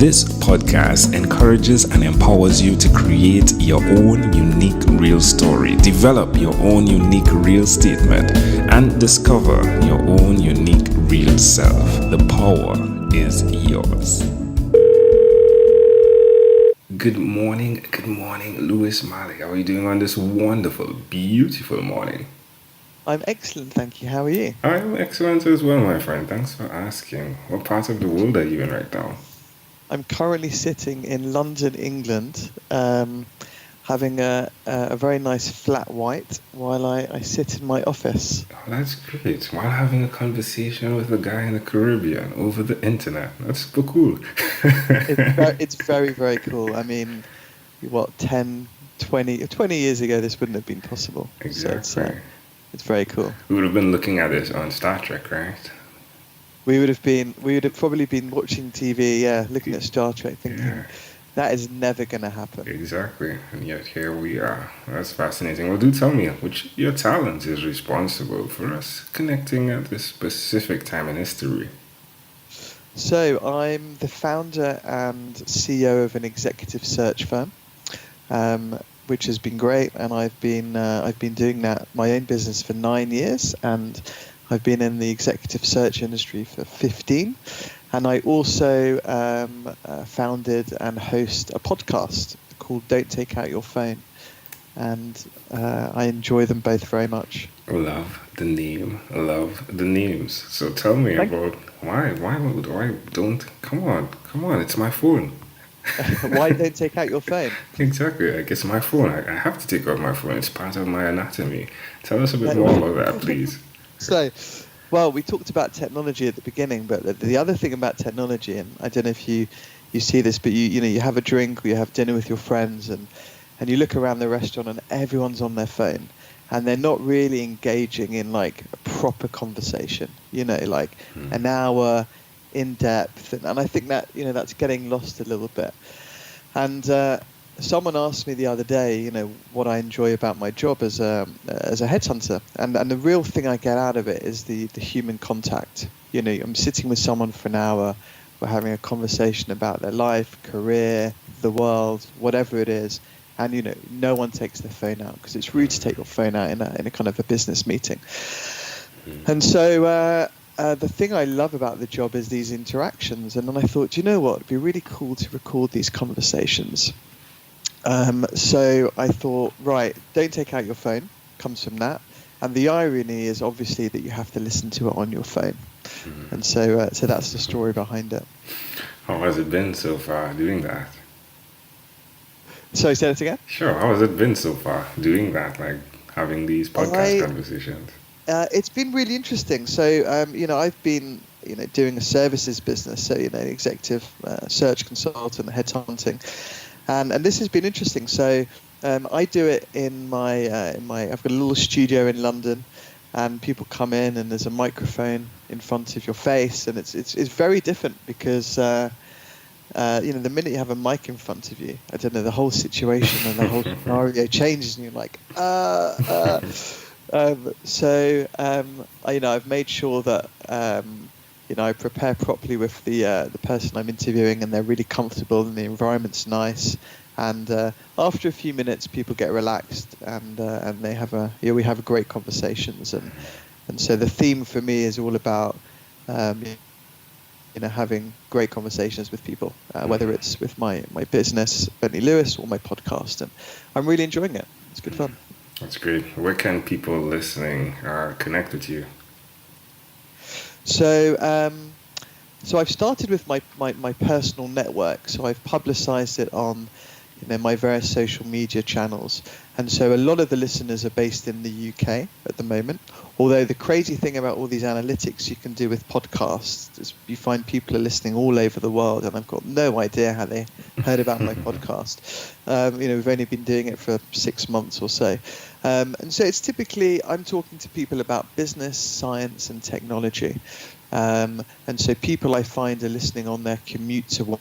This podcast encourages and empowers you to create your own unique real story, develop your own unique real statement, and discover your own unique real self. The power is yours. Good morning, Lewis Maleh. How are you doing on this wonderful, beautiful morning? I'm excellent, thank you. How are you? I'm excellent as well, my friend. Thanks for asking. What part of the world are you in right now? I'm currently sitting in London, England, having a very nice flat white while I sit in my office. Oh, that's great. While having a conversation with a guy in the Caribbean over the internet. That's super cool. It's very, very cool. I mean, what, 10, 20 years ago, this wouldn't have been possible. Exactly. So it's very cool. We would have been looking at it on Star Trek, right? We would have probably been watching TV, looking at Star Trek, thinking, that is never going to happen. Exactly. And yet here we are. That's fascinating. Well, do tell me which your talent is responsible for us connecting at this specific time in history. So I'm the founder and CEO of an executive search firm, which has been great, and I've been doing that my own business for 9 years, and I've been in the executive search industry for 15, and I also founded and host a podcast called Don't Take Out Your Phone, and I enjoy them both very much. Love the name, love the names. So tell me about why don't, come on, it's my phone. Why don't take out your phone? Exactly, like it's my phone. I have to take out my phone. It's part of my anatomy. Tell us a bit more about that, please. So, well, we talked about technology at the beginning, but the other thing about technology, and I don't know if you see this, but you have a drink or you have dinner with your friends, and you look around the restaurant and everyone's on their phone, and they're not really engaging in like a proper conversation, like an hour in depth, and I think that that's getting lost a little bit. And someone asked me the other day, what I enjoy about my job as a headhunter, and the real thing I get out of it is the human contact. I'm sitting with someone for an hour, we're having a conversation about their life, career, the world, whatever it is, and no one takes their phone out, because it's rude to take your phone out in a kind of a business meeting. And so the thing I love about the job is these interactions, and then I thought, it'd be really cool to record these conversations. So I thought, right, don't take out your phone, comes from that. And the irony is obviously that you have to listen to it on your phone. And so that's the story behind it. How has it been so far doing that? Sorry, say that again? Sure, how has it been so far doing that, like having these podcast conversations? It's been really interesting. So, I've been, doing a services business, so, executive search consultant, headhunting. And this has been interesting. So I do it in I've got a little studio in London, and people come in and there's a microphone in front of your face, and it's very different because the minute you have a mic in front of you, I don't know, the whole situation and the whole scenario changes, and you're like I've made sure that I prepare properly with the person I'm interviewing, and they're really comfortable and the environment's nice. And after a few minutes, people get relaxed, and they have we have great conversations. And so the theme for me is all about having great conversations with people, whether it's with my business, Bentley Lewis, or my podcast. And I'm really enjoying it. It's good fun. That's great. Where can people listening connect with you? So I've started with my personal network. So I've publicized it on my various social media channels. And so a lot of the listeners are based in the UK at the moment. Although the crazy thing about all these analytics you can do with podcasts is you find people are listening all over the world, and I've got no idea how they heard about my podcast. We've only been doing it for 6 months or so. And so it's typically, I'm talking to people about business, science, and technology. And so people I find are listening on their commute to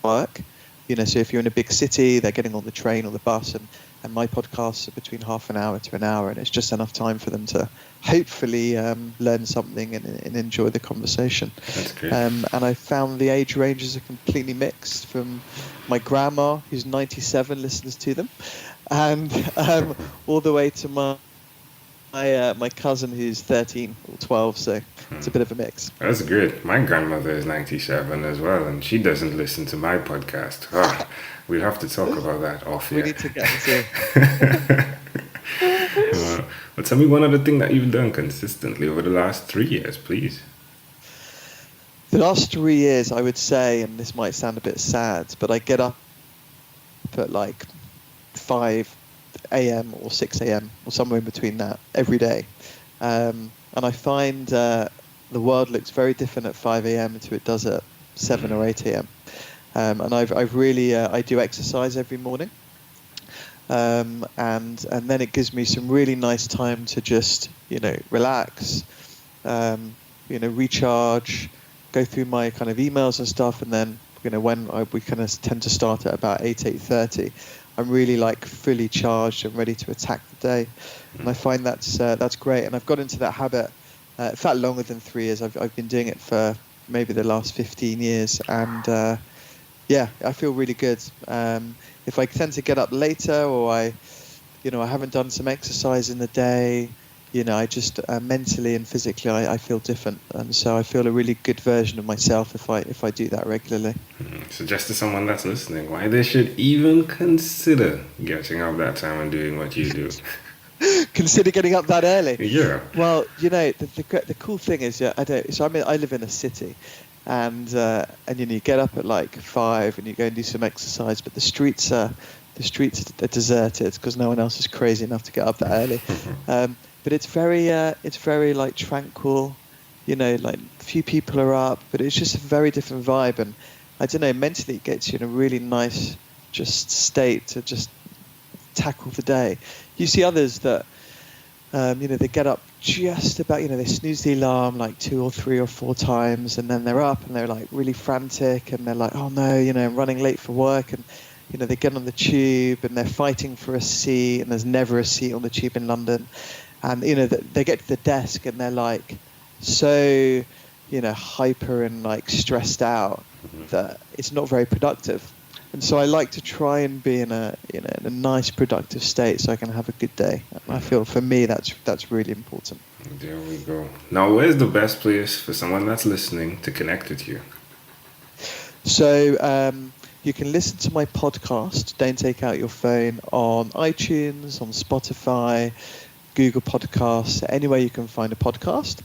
work, So if you're in a big city, they're getting on the train or the bus, and my podcasts are between half an hour to an hour, and it's just enough time for them to hopefully learn something and enjoy the conversation. That's great. And I found the age ranges are completely mixed, from my grandma, who's 97, listens to them, and all the way to my cousin, who's 13 or 12, so it's a bit of a mix. That's good. My grandmother is 97 as well, and she doesn't listen to my podcast. Oh, we'll have to talk about that off here. We need to get into But tell me one other thing that you've done consistently over the last 3 years, please. The last 3 years, I would say, and this might sound a bit sad, but I get up at like 5 a.m. or 6 a.m. or somewhere in between that every day. And I find the world looks very different at 5 a.m. to it does at 7 or 8 a.m. And I've really, I do exercise every morning. And then it gives me some really nice time to just, relax, recharge, go through my kind of emails and stuff. And then, when we kind of tend to start at about 8:30, I'm really like fully charged and ready to attack the day. And I find that's great. And I've got into that habit, in fact, longer than 3 years. I've been doing it for maybe the last 15 years. And I feel really good. If I tend to get up later, or I haven't done some exercise in the day, I just mentally and physically I feel different, and so I feel a really good version of myself if I do that regularly. Suggest to someone that's listening why they should even consider getting up that time and doing what you do. Consider getting up that early. Yeah. Well, the cool thing is, I live in a city. And you get up at like 5 and you go and do some exercise, but the streets are deserted because no one else is crazy enough to get up that early. But it's very like tranquil, like few people are up, but it's just a very different vibe. And I don't know, mentally it gets you in a really nice just state to just tackle the day. You see others that they get up just about, they snooze the alarm like 2 or 3 or 4 times, and then they're up and they're like really frantic, and they're like, oh no, I'm running late for work, and they get on the tube and they're fighting for a seat, and there's never a seat on the tube in London, and they get to the desk and they're like so hyper and like stressed out that it's not very productive. And so I like to try and be in a nice productive state so I can have a good day. And I feel for me that's really important. There we go. Now, where's the best place for someone that's listening to connect with you? So you can listen to my podcast, Don't Take Out Your Phone, on iTunes, on Spotify, Google Podcasts, anywhere you can find a podcast.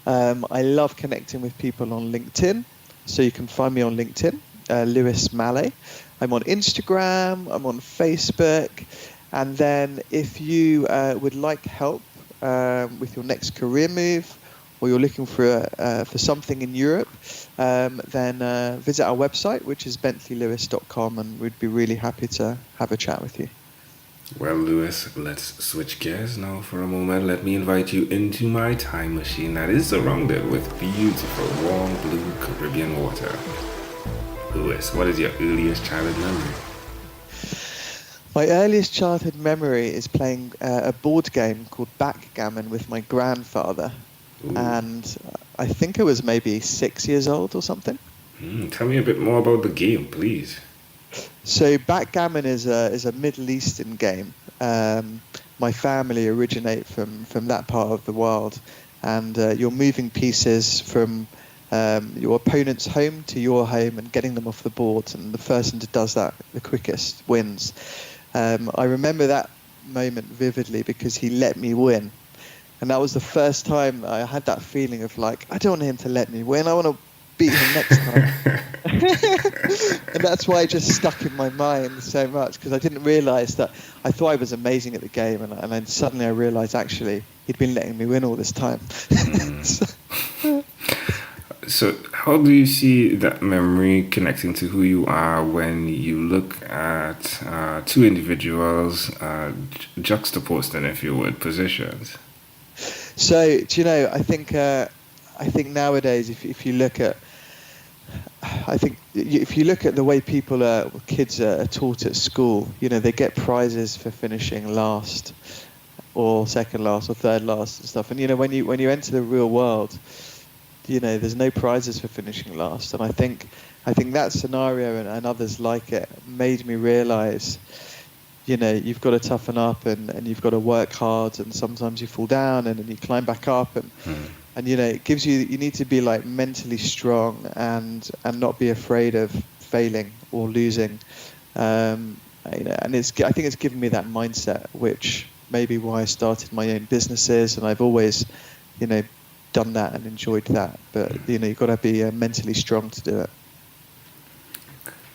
I love connecting with people on LinkedIn. So you can find me on LinkedIn, Lewis Maleh. I'm on Instagram, I'm on Facebook, and then if you would like help with your next career move, or you're looking for something in Europe, then visit our website, which is bentleylewis.com, and we'd be really happy to have a chat with you. Well, Lewis, let's switch gears now for a moment. Let me invite you into my time machine that is surrounded with beautiful, warm blue Caribbean water. Lewis, what is your earliest childhood memory? My earliest childhood memory is playing a board game called backgammon with my grandfather. Ooh. And I think I was maybe 6 years old or something. Tell me a bit more about the game, please. So backgammon is a Middle Eastern game. My family originate from that part of the world, and you're moving pieces from your opponent's home to your home and getting them off the board, and the person that does that the quickest wins. I remember that moment vividly because he let me win, and that was the first time I had that feeling of like, I don't want him to let me win, I want to beat him next time. And that's why it just stuck in my mind so much, because I didn't realise that I thought I was amazing at the game, and then suddenly I realised actually he'd been letting me win all this time. So how do you see that memory connecting to who you are when you look at two individuals juxtaposed in, if you would, positions? So, I think nowadays, if you look at I think if you look at the way kids are taught at school, they get prizes for finishing last, or second last, or third last and stuff. And when you enter the real world, there's no prizes for finishing last. And I think that scenario and others like it made me realise, you've got to toughen up and you've got to work hard, and sometimes you fall down and then you climb back up, and it gives you need to be like mentally strong and not be afraid of failing or losing. And I think it's given me that mindset, which may be why I started my own businesses, and I've always, done that and enjoyed that. But you've got to be mentally strong to do it.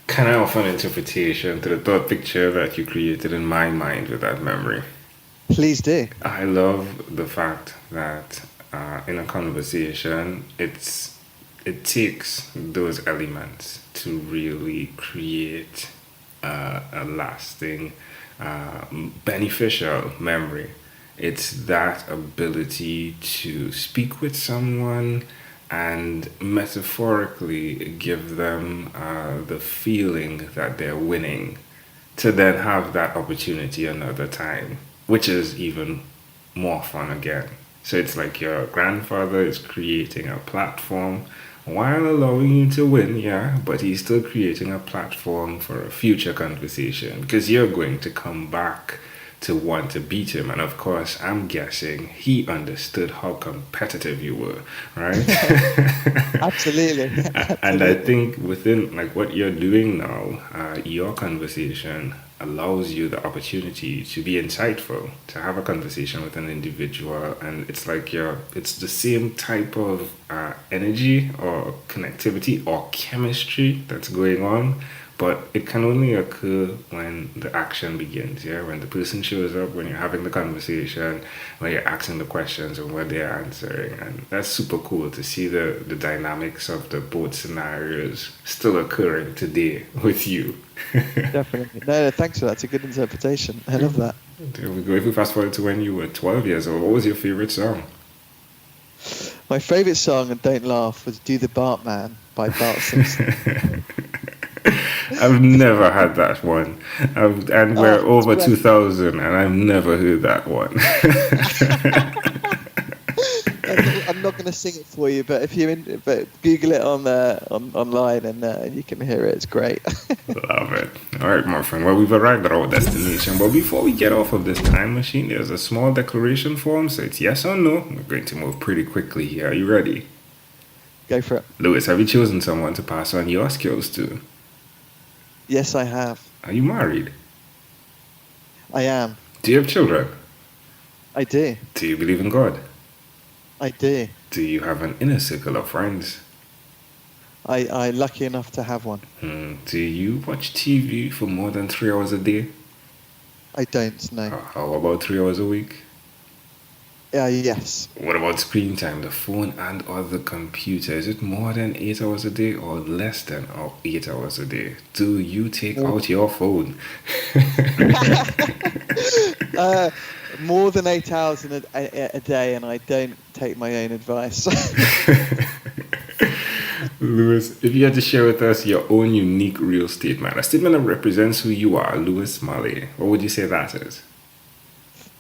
Can I offer an interpretation to the thought picture that you created in my mind with that memory? Please do. I love the fact that in a conversation, it takes those elements to really create a lasting, beneficial memory. It's that ability to speak with someone and metaphorically give them the feeling that they're winning, to then have that opportunity another time, which is even more fun again. So it's like your grandfather is creating a platform while allowing you to win, yeah, but he's still creating a platform for a future conversation, because you're going to come back to want to beat him. And of course, I'm guessing he understood how competitive you were, right? Absolutely. And I think within like what you're doing now, your conversation allows you the opportunity to be insightful, to have a conversation with an individual, and it's like it's the same type of energy or connectivity or chemistry that's going on, but it can only occur when the action begins, yeah? When the person shows up, when you're having the conversation, when you're asking the questions and when they're answering. And that's super cool to see the dynamics of the both scenarios still occurring today with you. Definitely. No, thanks for that. It's a good interpretation. I love that. There we go. If we fast forward to when you were 12 years old, what was your favorite song? My favourite song, and don't laugh, was Do the Bartman by Bart Simpson. I've never had that one. And we're over 2000 and I've never heard that one. I'm not going to sing it for you, but but Google it online and you can hear it. It's great. Love it. All right, my friend. Well, we've arrived at our destination. But before we get off of this time machine, there's a small declaration form. So it's yes or no. We're going to move pretty quickly here. Are you ready? Go for it. Lewis, have you chosen someone to pass on your skills to? Yes, I have. Are you married? I am. Do you have children? I do. Do you believe in God? I do. Do you have an inner circle of friends? I'm lucky enough to have one. Do you watch TV for more than 3 hours a day? I don't, no. How about 3 hours a week? Yes. What about screen time, the phone and or the computer? Is it more than 8 hours a day or less than 8 hours a day? Do you take out your phone? More than 8 hours in a day, and I don't take my own advice. Lewis, if you had to share with us your own unique real statement, a statement that represents who you are, Lewis Maleh, what would you say that is?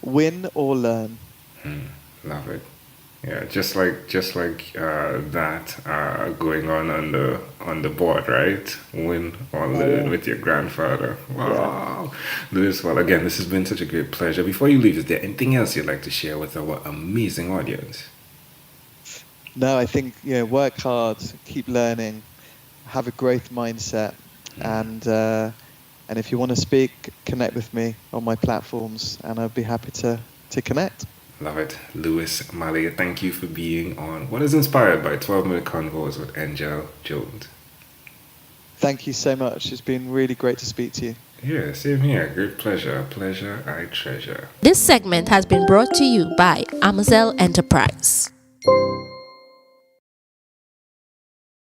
Win or learn. Love it. Yeah, just like that going on the board, right? Win or learn with your grandfather. Wow. Yeah. Lewis, well, again, this has been such a great pleasure. Before you leave, is there anything else you'd like to share with our amazing audience? No, I think work hard, keep learning, have a growth mindset, and if you want to speak, connect with me on my platforms, and I'd be happy to connect. Love it. Lewis Maleh, thank you for being on what is inspired by 12-Minute Convos with Angel Jones. Thank you so much. It's been really great to speak to you. Yeah, same here. Great pleasure. A pleasure I treasure. This segment has been brought to you by Amazell Enterprise.